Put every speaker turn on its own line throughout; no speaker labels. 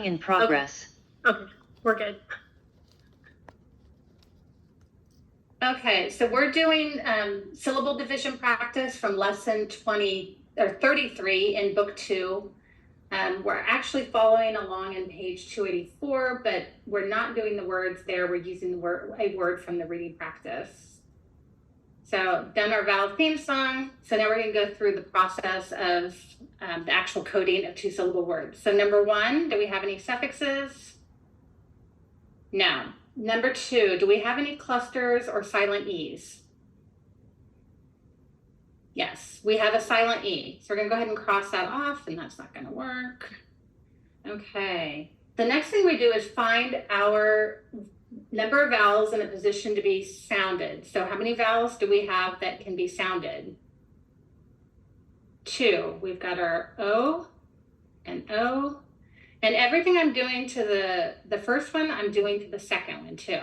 In progress.
Okay, we're good. Okay, so we're doing syllable division practice from lesson 20 or 33 in book 2. We're actually following along in page 284, but we're not doing the words there. We're using a word from the reading practice. So done our vowel theme song. So now we're going to go through the process of the actual coding of 2-syllable words. So number 1, do we have any suffixes? No. Number 2, do we have any clusters or silent E's? Yes, we have a silent E. So we're going to go ahead and cross that off, and that's not going to work. Okay. The next thing we do is find our number of vowels in a position to be sounded. So how many vowels do we have that can be sounded? 2. We've got our O and O. And everything I'm doing to the first one, I'm doing to the second one too.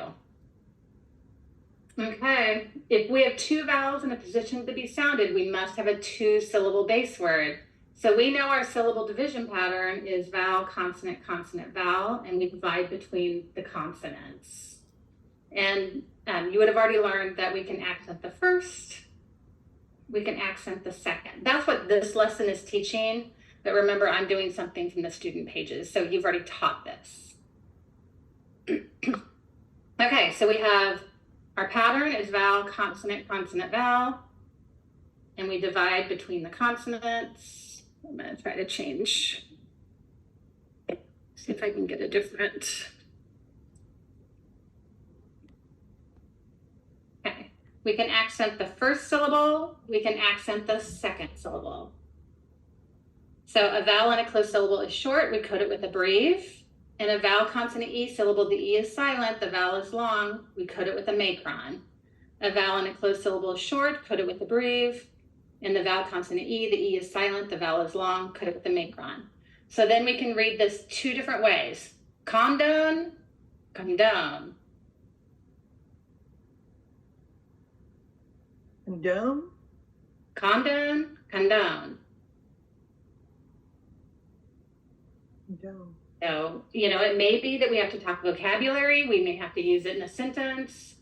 Okay, if we have 2 vowels in a position to be sounded, we must have a 2-syllable base word. So we know our syllable division pattern is vowel, consonant, consonant, vowel, and we divide between the consonants. And you would have already learned that we can accent the first, we can accent the second. That's what this lesson is teaching. But remember, I'm doing something from the student pages, so you've already taught this. Okay, so we have our pattern is vowel, consonant, consonant, vowel, and we divide between the consonants. I'm going to try to change. See if I can get a different. Okay, we can accent the first syllable, we can accent the second syllable. So a vowel and a closed syllable is short, we code it with a breve. And a vowel, consonant, E syllable, the E is silent, the vowel is long, we code it with a macron. A vowel and a closed syllable is short, code it with a breve. And the vowel, consonant, E, the E is silent, the vowel is long, code it with a macron. So then we can read this 2 different ways. Condone, condone.
Condone?
Condone, condone.
Condone.
So, it may be that we have to talk vocabulary. We may have to use it in a sentence.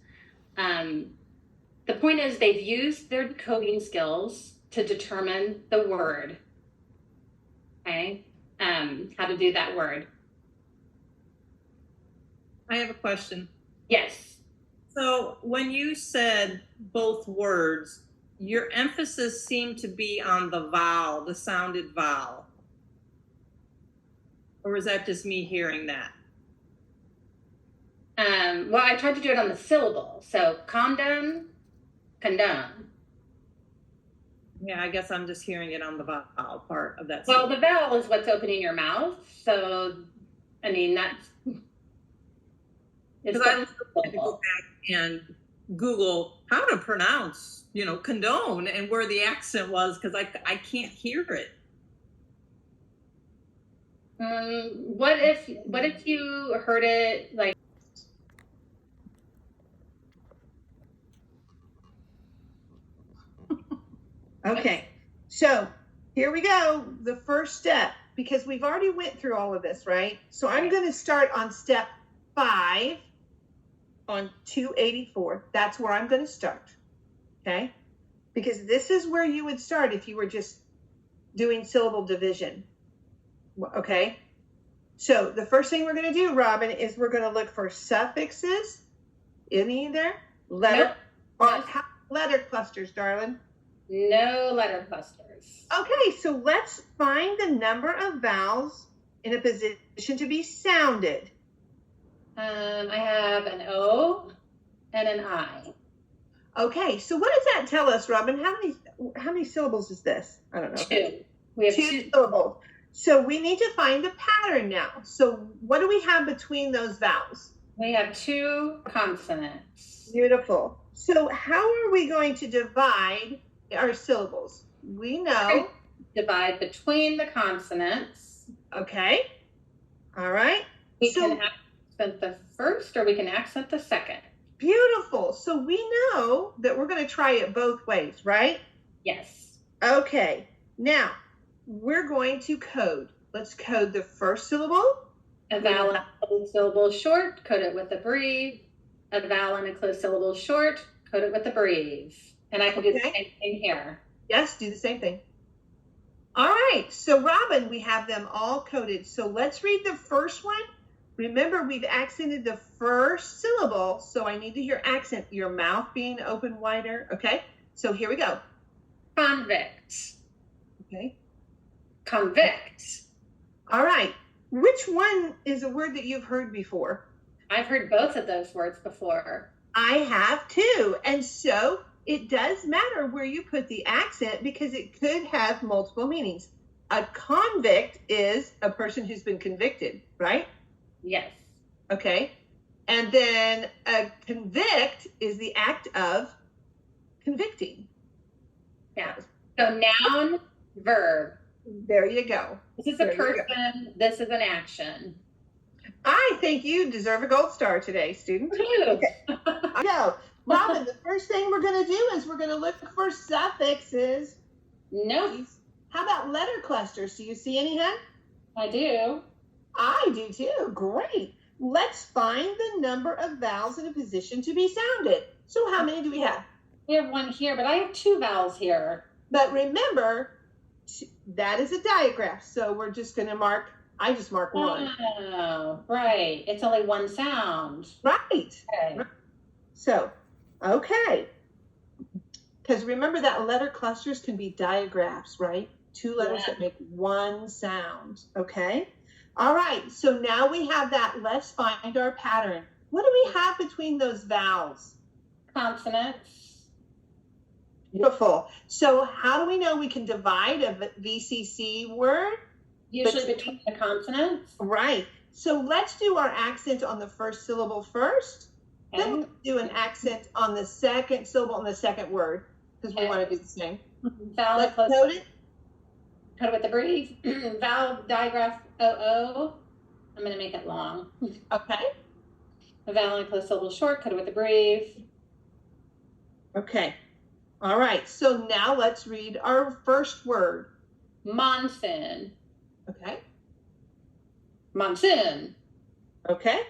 The point is they've used their decoding skills to determine the word. Okay, how to do that word.
I have a question.
Yes.
So when you said both words, your emphasis seemed to be on the vowel, the sounded vowel. Or is that just me hearing that?
Well, I tried to do it on the syllable. So condone, condone.
Yeah, I guess I'm just hearing it on the vowel part of that.
Well, the vowel is what's opening your mouth. So, I mean, that's...
Because I had to go back and Google how to pronounce, condone and where the accent was, because I can't hear it.
What if you heard it like?
Okay, so here we go. The first step, because we've already went through all of this, right? So I'm going to start on step 5 on 284. That's where I'm going to start. Okay, because this is where you would start if you were just doing syllable division. Okay, so the first thing we're going to do, Robin, is we're going to look for suffixes. Any there? Letter?
Nope.
Letter clusters, darling.
No letter clusters.
Okay, so let's find the number of vowels in a position to be sounded.
I have an O and an I.
Okay, so what does that tell us, Robin? How many syllables is this? I don't know.
2. We have 2
syllables. So we need to find the pattern now. So what do we have between those vowels?
We have 2 consonants.
Beautiful. So how are we going to divide our syllables? We know.
Divide between the consonants.
Okay. All right.
We can accent the first or we can accent the second.
Beautiful. So we know that we're going to try it both ways, right?
Yes.
Okay. Now, we're going to code. Let's code the first syllable
A vowel and a closed syllable short, code it with a breve. A vowel and a closed syllable short, code it with a breve. And I can do the
Okay.
same thing here.
Yes, do the same thing. All right, so Robin, we have them all coded. So let's read the first one. Remember, we've accented the first syllable, so I need to hear accent, your mouth being open wider, okay? So here we go.
Convict.
Okay.
Convict.
All right, which one is a word that you've heard before?
I've heard both of those words before.
I have too, and so it does matter where you put the accent because it could have multiple meanings. A convict is a person who's been convicted, right?
Yes.
Okay. And then a convict is the act of convicting.
Yeah. So noun, verb.
There you go.
This is
There
a
you go.
person. This is an action.
I think you deserve a gold star today, student.
Woohoo!
I know. Robin, the first thing we're going to do is we're going to look for suffixes.
Nope.
How about letter clusters? Do you see any, huh?
I do.
I do too. Great. Let's find the number of vowels in a position to be sounded. So how many do we have?
We have one here, but I have two vowels here.
But remember, that is a digraph. So we're just going to mark, I just mark one.
Oh, right. It's only one sound.
Right.
Okay.
So, okay. Because remember that letter clusters can be digraphs, right? Two letters
Yeah.
that make one sound. Okay. All right. So now we have that. Let's find our pattern. What do we have between those vowels?
Consonants.
Beautiful. So how do we know we can divide a VCC word?
Usually between the consonants.
Right. So let's do our accent on the first syllable first. Then
Okay.
we'll do an accent on the second syllable on the second word because we
Okay.
want to do the same.
Vowel
Let's
close.
code it.
Code it with the brief. Vowel digraph OO. I'm going to make it long.
Okay.
A vowel and closed syllable short. Code it with the brief.
Okay. All right. So now let's read our first word.
Monsoon.
Okay.
Monsoon.
Okay.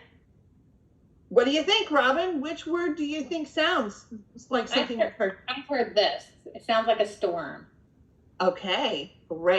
What do you think, Robin? Which word do you think sounds like something you've heard?
I've heard this. It sounds like a storm.
Okay. Great.